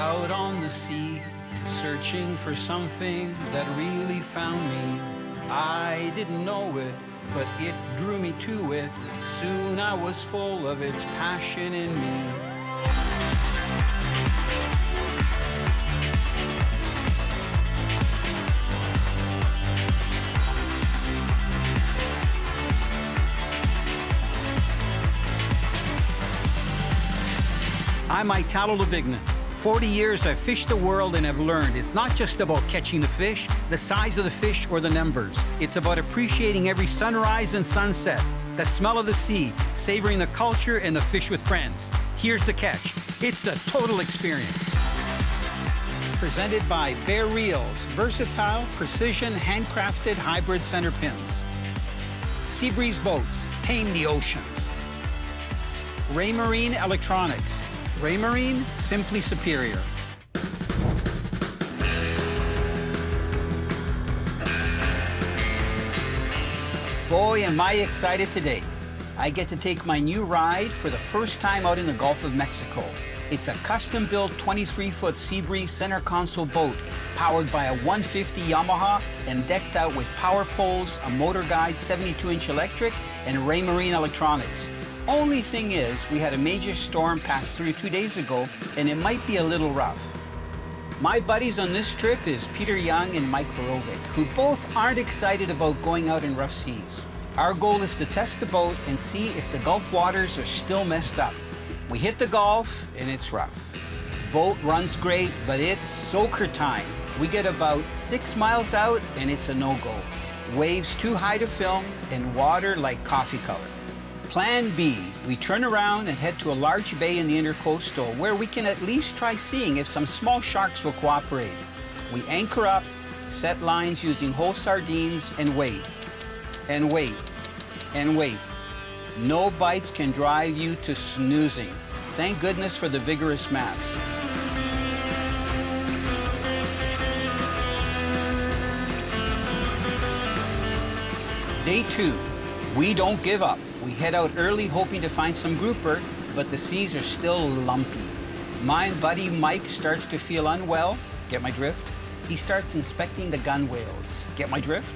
out on the sea, searching for something that really found me. I didn't know it, but it drew me to it. Soon I was full of its passion in me. I'm Italo Labignan. 40 years I've fished the world and have learned it's not just about catching the fish, the size of the fish, or the numbers. It's about appreciating every sunrise and sunset, the smell of the sea, savoring the culture and the fish with friends. Here's the catch. It's the total experience. Presented by Bear Reels, versatile, precision, handcrafted hybrid center pins. Seabreeze boats, tame the oceans. j&rMachine electronics. j&rMachine, simply superior. Boy, am I excited today. I get to take my new ride for the first time out in the Gulf of Mexico. It's a custom-built 23-foot Seabreeze center console boat powered by a 150 Yamaha and decked out with power poles, a motor guide 72-inch electric, and j&rMachine electronics. Only thing is, we had a major storm pass through 2 days ago, and it might be a little rough. My buddies on this trip is Peter Young and Mike Borovic, who both aren't excited about going out in rough seas. Our goal is to test the boat and see if the Gulf waters are still messed up. We hit the Gulf, and it's rough. Boat runs great, but it's soaker time. We get about 6 miles out, and it's a no-go. Waves too high to film, and water like coffee color. Plan B, we turn around and head to a large bay in the intercoastal where we can at least try seeing if some small sharks will cooperate. We anchor up, set lines using whole sardines, and wait, and wait, and wait. No bites can drive you to snoozing. Thank goodness for the vigorous mats. Day 2, we don't give up. We head out early hoping to find some grouper, but the seas are still lumpy. My buddy Mike starts to feel unwell. Get my drift? He starts inspecting the gun whales. Get my drift?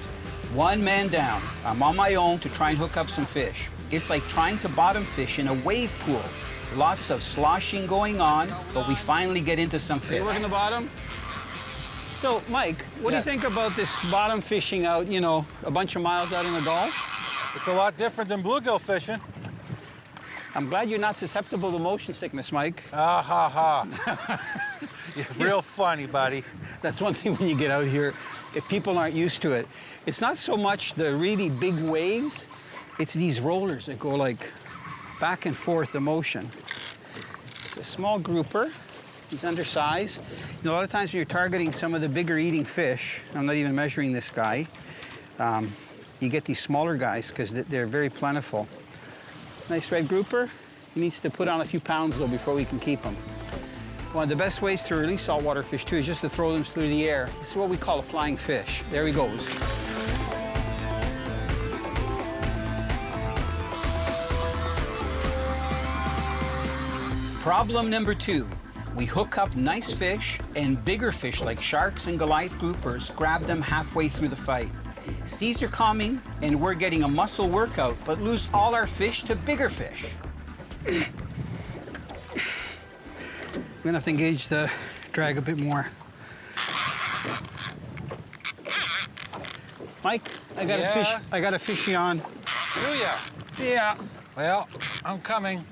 One man down. I'm on my own to try and hook up some fish. It's like trying to bottom fish in a wave pool. Lots of sloshing going on, but we finally get into some fish. Are you working the bottom? So, Mike, what do you think about this bottom fishing out, you know, a bunch of miles out in the Gulf? It's a lot different than bluegill fishing. I'm glad you're not susceptible to motion sickness, Mike. Ah, ha, ha. You're real funny, buddy. That's one thing when you get out here, if people aren't used to it. It's not so much the really big waves, it's these rollers that go like back and forth, the motion. It's a small grouper. He's undersized. You know, a lot of times when you're targeting some of the bigger eating fish, I'm not even measuring this guy, you get these smaller guys because they're very plentiful. Nice red grouper. He needs to put on a few pounds, though, before we can keep him. One of the best ways to release saltwater fish, too, is just to throw them through the air. This is what we call a flying fish. There he goes. Problem number 2. We hook up nice fish, and bigger fish like sharks and Goliath groupers grab them halfway through the fight. Seas are calming, and we're getting a muscle workout, but lose all our fish to bigger fish. I'm gonna have to engage the drag a bit more. Mike, I got a fishy on. Do ya? Yeah. Well, I'm coming.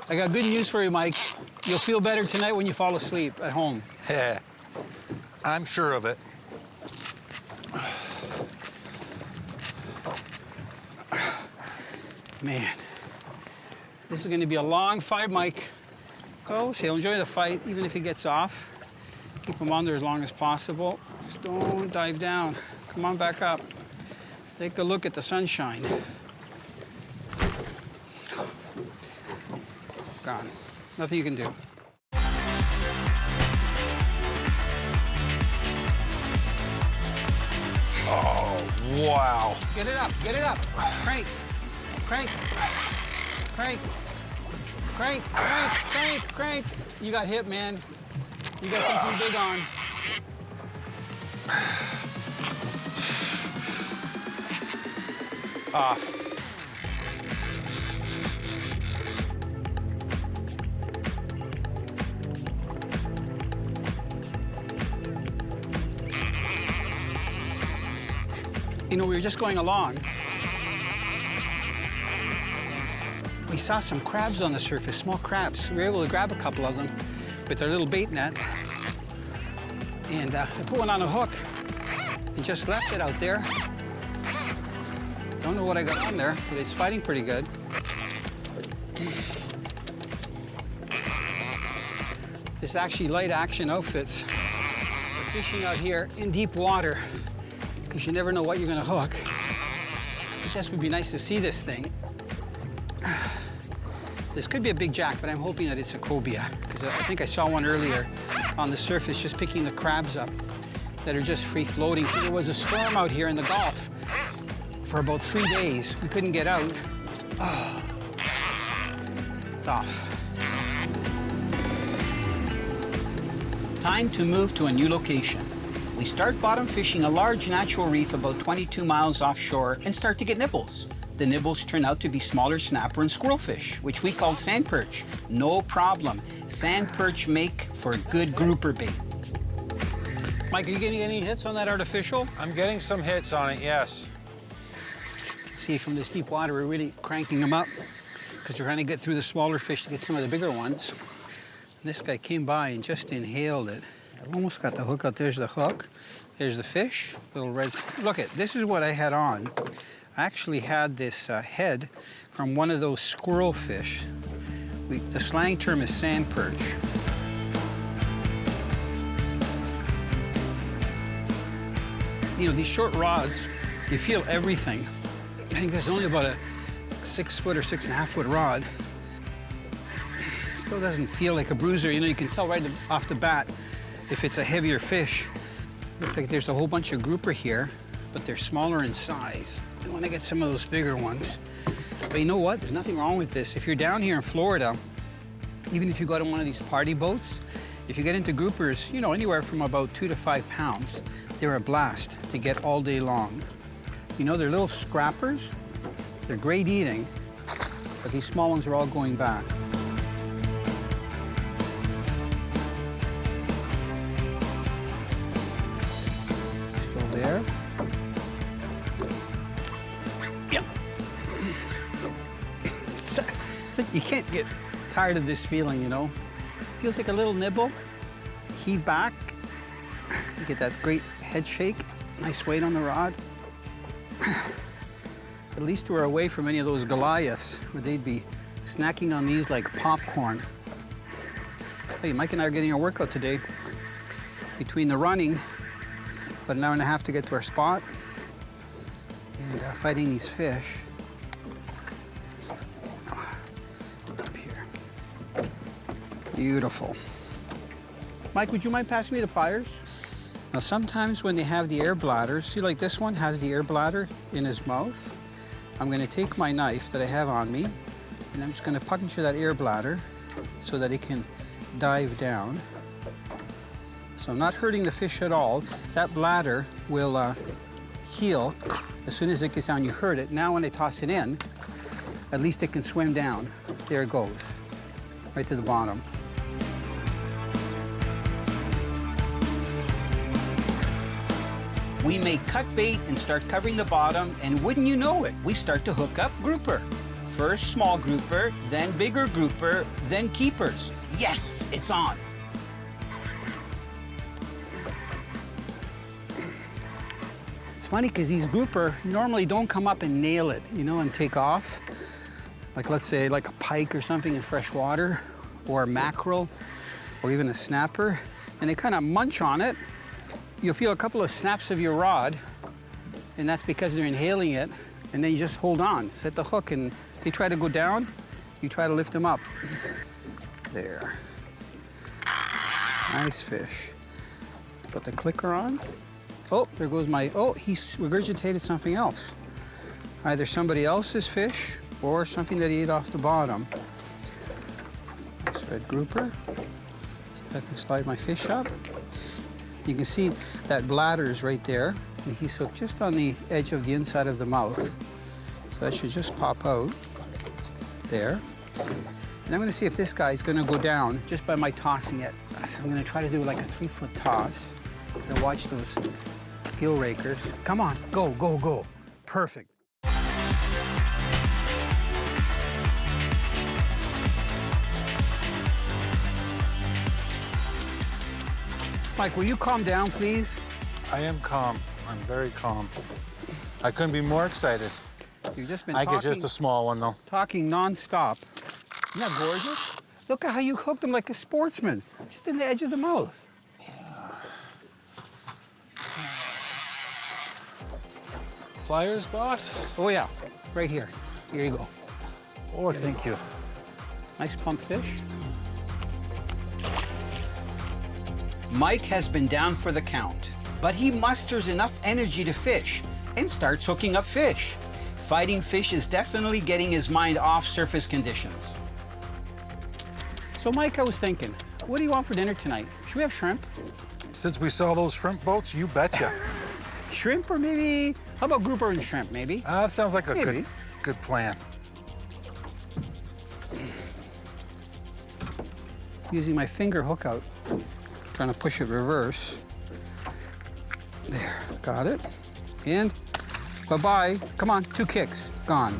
I got good news for you, Mike. You'll feel better tonight when you fall asleep at home. Yeah, I'm sure of it. Man, this is going to be a long fight, Mike. Oh, so he'll enjoy the fight, even if he gets off. Keep him on there as long as possible. Just don't dive down. Come on back up. Take a look at the sunshine. Gone. Nothing you can do. Oh, wow. Get it up, get it up. Crank, crank, crank, crank, crank, crank, crank. You got hit, man. You got something big on. Off. You know, we were just going along. We saw some crabs on the surface, small crabs. We were able to grab a couple of them with our little bait net. And I put one on a hook and just left it out there. Don't know what I got on there, but it's fighting pretty good. This is actually light action outfits. We're fishing out here in deep water because you never know what you're gonna hook. It just would be nice to see this thing. This could be a big jack, but I'm hoping that it's a cobia because I think I saw one earlier on the surface just picking the crabs up that are just free floating. So there was a storm out here in the Gulf for about 3 days. We couldn't get out. Oh, it's off. Time to move to a new location. We start bottom fishing a large natural reef about 22 miles offshore and start to get nibbles. The nibbles turn out to be smaller snapper and squirrelfish, which we call sand perch. No problem. Sand perch make for a good grouper bait. Mike, are you getting any hits on that artificial? I'm getting some hits on it, yes. See, from this deep water, we're really cranking them up because we're trying to get through the smaller fish to get some of the bigger ones. And this guy came by and just inhaled it. I almost got the hook out. There's the hook. There's the fish, little red. Look at, this is what I had on. I actually had this head from one of those squirrel fish. The slang term is sand perch. You know, these short rods, you feel everything. I think there's only about a 6 foot or 6.5 foot rod. It still doesn't feel like a bruiser. You know, you can tell right off the bat if it's a heavier fish. Looks like there's a whole bunch of grouper here, but they're smaller in size. I want to get some of those bigger ones. But you know what? There's nothing wrong with this. If you're down here in Florida, even if you go to one of these party boats, if you get into groupers, you know, anywhere from about 2 to 5 pounds, they're a blast to get all day long. You know, they're little scrappers. They're great eating, but these small ones are all going back. Still there. Yep. You can't get tired of this feeling, you know. Feels like a little nibble. Heave back. You get that great head shake. Nice weight on the rod. At least we're away from any of those Goliaths where they'd be snacking on these like popcorn. Hey, Mike and I are getting a workout today. Between the running, about an hour and a half to get to our spot, and fighting these fish. Up here. Beautiful. Mike, would you mind passing me the pliers? Now, sometimes when they have the air bladders, see, like this one has the air bladder in his mouth. I'm going to take my knife that I have on me, and I'm just going to puncture that air bladder so that it can dive down. So I'm not hurting the fish at all. That bladder will heal as soon as it gets down. You hurt it. Now when I toss it in, at least it can swim down. There it goes, right to the bottom. We may cut bait and start covering the bottom, and wouldn't you know it, we start to hook up grouper. First small grouper, then bigger grouper, then keepers. Yes, it's on. It's funny because these grouper normally don't come up and nail it, you know, and take off. Like, let's say, like a pike or something in fresh water, or a mackerel, or even a snapper, and they kind of munch on it. You'll feel a couple of snaps of your rod, and that's because they're inhaling it, and then you just hold on. Set the hook, and they try to go down, you try to lift them up. There. Nice fish. Put the clicker on. Oh, there goes my, oh, he's regurgitated something else. Either somebody else's fish or something that he ate off the bottom. Nice red grouper. I can slide my fish up. You can see that bladder is right there, and he's hooked just on the edge of the inside of the mouth. So that should just pop out there. And I'm gonna see if this guy's gonna go down just by my tossing it. So I'm gonna try to do like a 3-foot toss. And watch those gill rakers. Come on, go, go, go. Perfect. Mike, will you calm down, please? I am calm. I'm very calm. I couldn't be more excited. You've just been I think it's just a small one, though. talking nonstop. Isn't that gorgeous? Look at how you hooked him like a sportsman, just in the edge of the mouth. Pliers, boss? Oh yeah, right here. Here you go. Oh, thank you. Nice plump fish. Mike has been down for the count, but he musters enough energy to fish and starts hooking up fish. Fighting fish is definitely getting his mind off surface conditions. So Mike, I was thinking, what do you want for dinner tonight? Should we have shrimp? Since we saw those shrimp boats, you betcha. Shrimp or maybe, how about grouper and shrimp maybe? That sounds like a Maybe. good plan. Using my finger hook out, trying to push it reverse. There, got it. And bye-bye. Come on, 2 kicks, gone.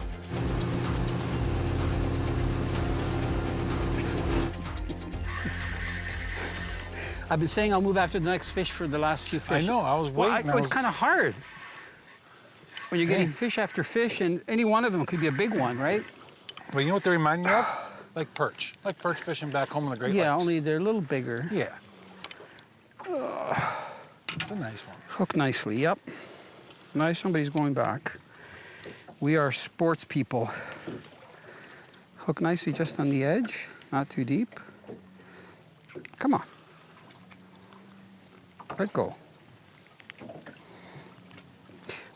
I've been saying I'll move after the next fish for the last few fish. I know, I was waiting. Well, it's kind of hard when you're getting fish after fish, and any one of them could be a big one, right? Well, you know what they remind me of? Like perch fishing back home in the Great Lakes. Yeah, only they're a little bigger. Yeah. It's a nice one. Hook nicely, yep. Nice, somebody's going back. We are sports people. Hook nicely just on the edge, not too deep. Come on. Let go.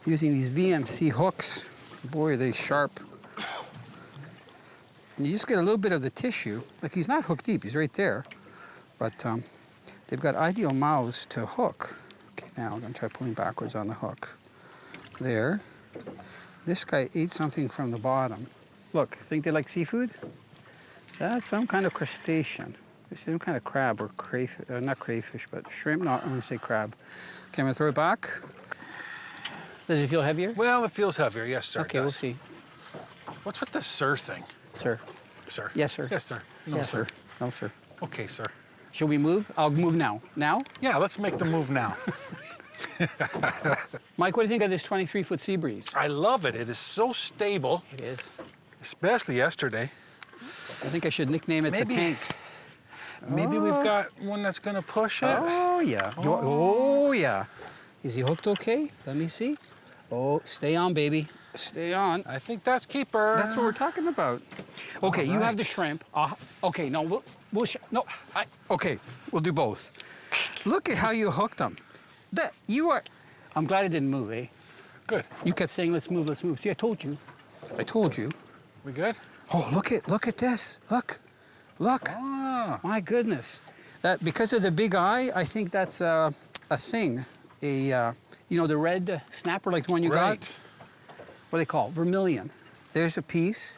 Using these VMC hooks, boy, are they sharp. And you just get a little bit of the tissue. Like, he's not hooked deep, he's right there. But they've got ideal mouths to hook. Okay, now I'm gonna try pulling backwards on the hook. There. This guy ate something from the bottom. Look, think they like seafood? That's some kind of crustacean. It's some kind of crab or crayfish, not crayfish, but shrimp. No, I'm gonna say crab. Okay, I'm gonna throw it back. Does it feel heavier? Well, it feels heavier, yes, sir. Okay, we'll see. What's with the sir thing? Sir. Sir? Yes, sir. Yes, sir. No, Yes, sir. No, sir. Okay, sir. Should we move? I'll move now. Now? Yeah, let's make the move now. Mike, what do you think of this 23-foot sea breeze? I love it. It is so stable. It is. Especially yesterday. I think I should nickname it Maybe- the tank. Maybe we've got one that's gonna push it. Oh, yeah. Oh, yeah. Is he hooked okay? Let me see. Oh, stay on, baby. Stay on. I think that's keeper. That's what we're talking about. Okay, you have the shrimp. Okay, no, okay, we'll do both. Look at how you hooked them. I'm glad it didn't move, eh? Good. You kept saying, let's move, let's move. See, I told you. I told you. We good? Oh, look at this. Look. Ah. My goodness. That, because of the big eye, I think that's a thing. You know, the red snapper, like the one you got? What do they call? Vermilion. There's a piece.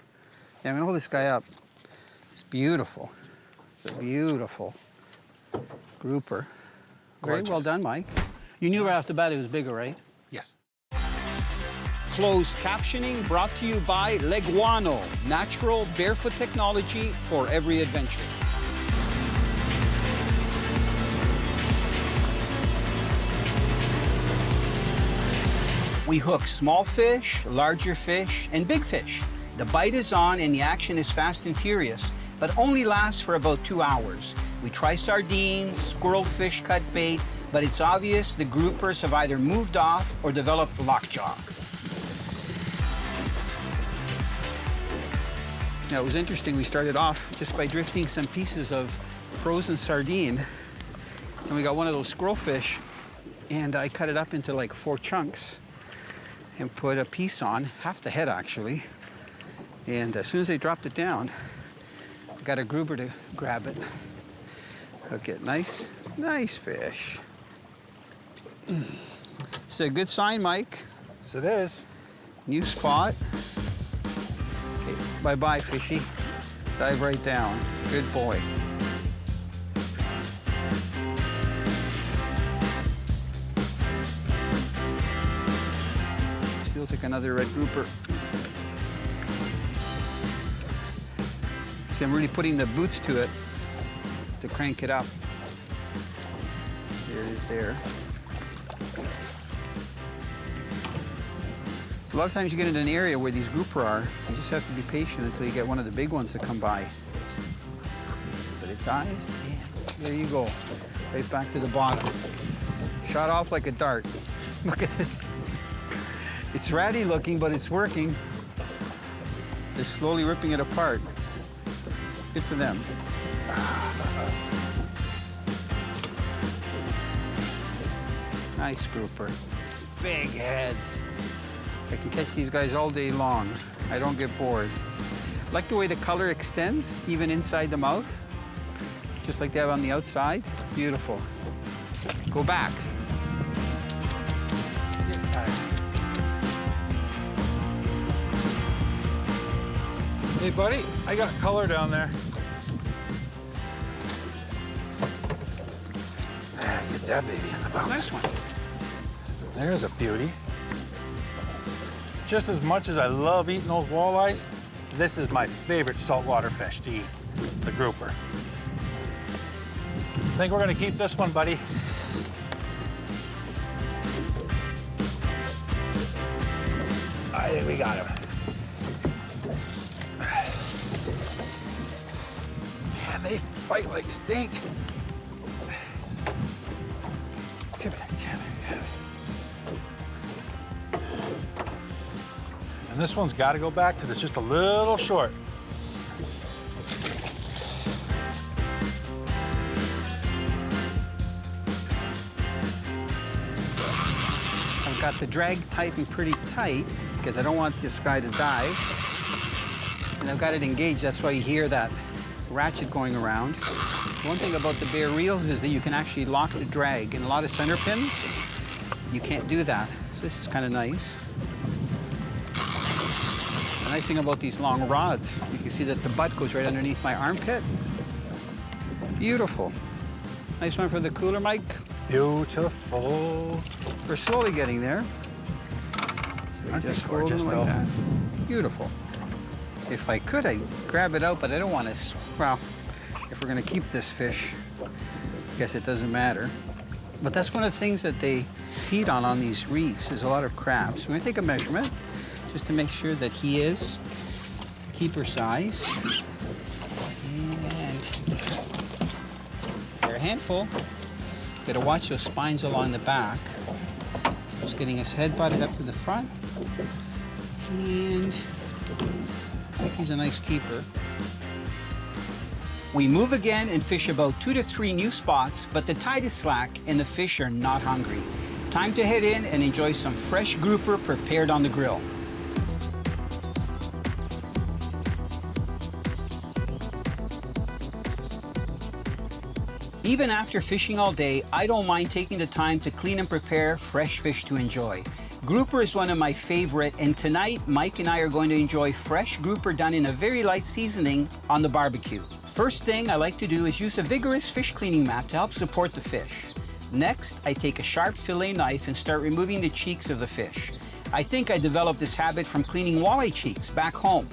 Yeah, I'm gonna hold this guy up. It's beautiful. It's a beautiful grouper. Very Gorgeous. well done, Mike. You knew right off the bat it was bigger, right? Yes. Closed captioning brought to you by Leguano, natural barefoot technology for every adventure. We hook small fish, larger fish, and big fish. The bite is on and the action is fast and furious, but only lasts for about 2 hours. We try sardines, squirrelfish cut bait, but it's obvious the groupers have either moved off or developed lockjaw. Now, it was interesting, we started off just by drifting some pieces of frozen sardine, and we got one of those squirrelfish, and I cut it up into like 4 chunks and put a piece on, half the head actually, and as soon as they dropped it down, I got a grouper to grab it. Hook it. Nice, nice fish. It's a good sign, Mike. Yes, it is. New spot. Okay, bye-bye, fishy. Dive right down. Good boy. Feels like another red grouper. See, I'm really putting the boots to it to crank it up. There it is there. So a lot of times you get into an area where these grouper are, you just have to be patient until you get one of the big ones to come by. But it dies, and there you go. Right back to the bottom. Shot off like a dart. Look at this. It's ratty looking, but it's working. They're slowly ripping it apart. Good for them. Nice grouper. Big heads. I can catch these guys all day long. I don't get bored. I like the way the color extends, even inside the mouth. Just like they have on the outside. Beautiful. Go back. It's getting tired. Hey, buddy, I got color down there. Get that baby in the box. Nice one. There's a beauty. Just as much as I love eating those walleyes, this is my favorite saltwater fish to eat, the grouper. I think we're gonna keep this one, buddy. I think we got him. Man, they fight like stink. Come here, come here, come here. And this one's got to go back because it's just a little short. I've got the drag tightened pretty tight because I don't want this guy to die. And I've got it engaged, that's why you hear that ratchet going around. One thing about the bare reels is that you can actually lock the drag. In a lot of center pins, you can't do that. So this is kind of nice. The nice thing about these long rods, you can see that the butt goes right underneath my armpit. Beautiful. Nice one for the cooler, Mike. Beautiful. We're slowly getting there. So we Aren't they just hold gorgeous, them though? like that. Beautiful. If I could, I'd grab it out, but I don't want to. Well, if we're going to keep this fish, I guess it doesn't matter. But that's one of the things that they feed on these reefs. There's a lot of crabs. So I'm going to take a measurement just to make sure that he is keeper size. And they're a handful. Got to watch those spines along the back. Just getting his head butted up to the front. And looks like he's a nice keeper. We move again and fish about 2 to 3 new spots, but the tide is slack and the fish are not hungry. Time to head in and enjoy some fresh grouper prepared on the grill. Even after fishing all day, I don't mind taking the time to clean and prepare fresh fish to enjoy. Grouper is one of my favorite, and tonight Mike and I are going to enjoy fresh grouper done in a very light seasoning on the barbecue. First thing I like to do is use a vigorous fish cleaning mat to help support the fish. Next, I take a sharp fillet knife and start removing the cheeks of the fish. I think I developed this habit from cleaning walleye cheeks back home.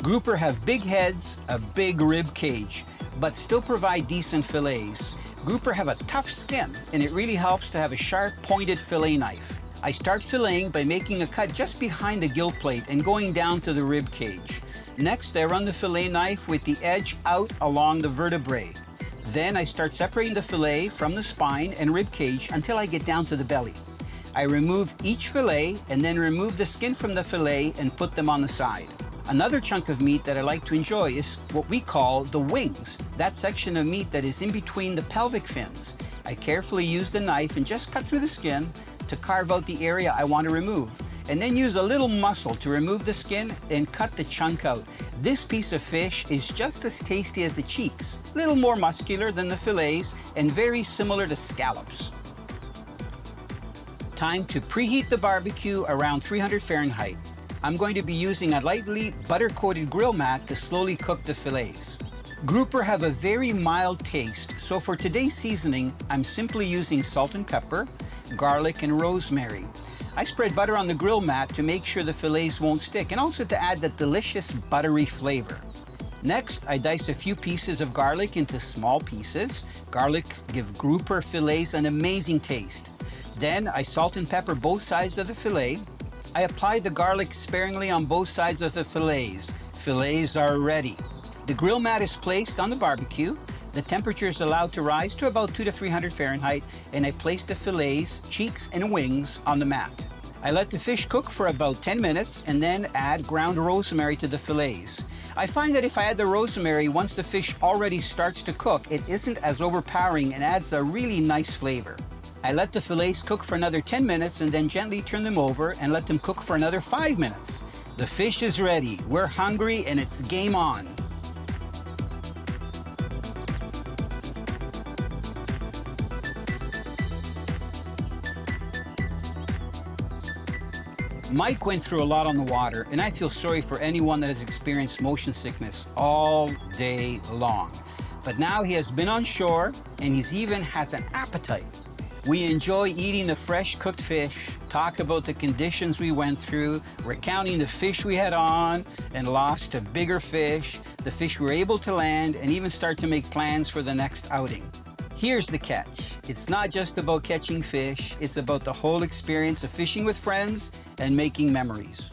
Grouper have big heads, a big rib cage, but still provide decent fillets. Grouper have a tough skin, and it really helps to have a sharp, pointed fillet knife. I start filleting by making a cut just behind the gill plate and going down to the rib cage. Next, I run the fillet knife with the edge out along the vertebrae. Then I start separating the fillet from the spine and rib cage until I get down to the belly. I remove each fillet and then remove the skin from the fillet and put them on the side. Another chunk of meat that I like to enjoy is what we call the wings, that section of meat that is in between the pelvic fins. I carefully use the knife and just cut through the skin to carve out the area I want to remove. and then use a little muscle to remove the skin and cut the chunk out. This piece of fish is just as tasty as the cheeks, a little more muscular than the fillets, and very similar to scallops. Time to preheat the barbecue around 300 Fahrenheit. I'm going to be using a lightly butter-coated grill mat to slowly cook the fillets. Grouper have a very mild taste, so for today's seasoning, I'm simply using salt and pepper, garlic, and rosemary. I spread butter on the grill mat to make sure the fillets won't stick, and also to add that delicious buttery flavor. Next, I dice a few pieces of garlic into small pieces. Garlic give grouper fillets an amazing taste. Then I salt and pepper both sides of the fillet. I apply the garlic sparingly on both sides of the fillets. Fillets are ready. The grill mat is placed on the barbecue. The temperature is allowed to rise to about 200 to 300 Fahrenheit, and I place the fillets, cheeks, and wings on the mat. I let the fish cook for about 10 minutes and then add ground rosemary to the fillets. I find that if I add the rosemary once the fish already starts to cook, it isn't as overpowering and adds a really nice flavor. I let the fillets cook for another 10 minutes and then gently turn them over and let them cook for another 5 minutes. The fish is ready. We're hungry and it's game on. Mike went through a lot on the water, and I feel sorry for anyone that has experienced motion sickness all day long. But now he has been on shore, and he even has an appetite. We enjoy eating the fresh cooked fish, talk about the conditions we went through, recounting the fish we had on and lost to bigger fish, the fish we were able to land, and even start to make plans for the next outing. Here's the catch. It's not just about catching fish, it's about the whole experience of fishing with friends and making memories.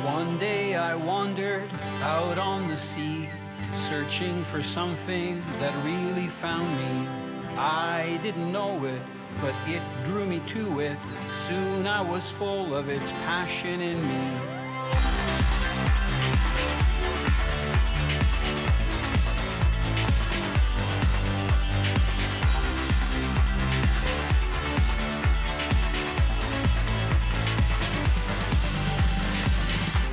One day I wandered out on the sea, searching for something that really found me. I didn't know it, but it drew me to it. Soon I was full of its passion in me.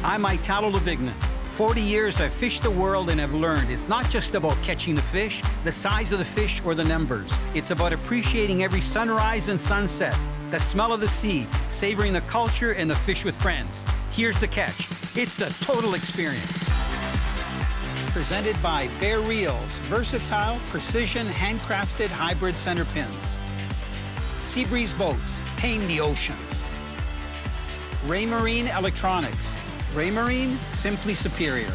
I'm Italo Labignan. 40 years I've fished the world and have learned it's not just about catching the fish, the size of the fish, or the numbers. It's about appreciating every sunrise and sunset, the smell of the sea, savoring the culture and the fish with friends. Here's the catch. It's the total experience. Presented by Bear Reels, versatile, precision, handcrafted hybrid center pins. Seabreeze boats, tame the oceans. j&rMachine Electronics. j&rMachine, simply superior.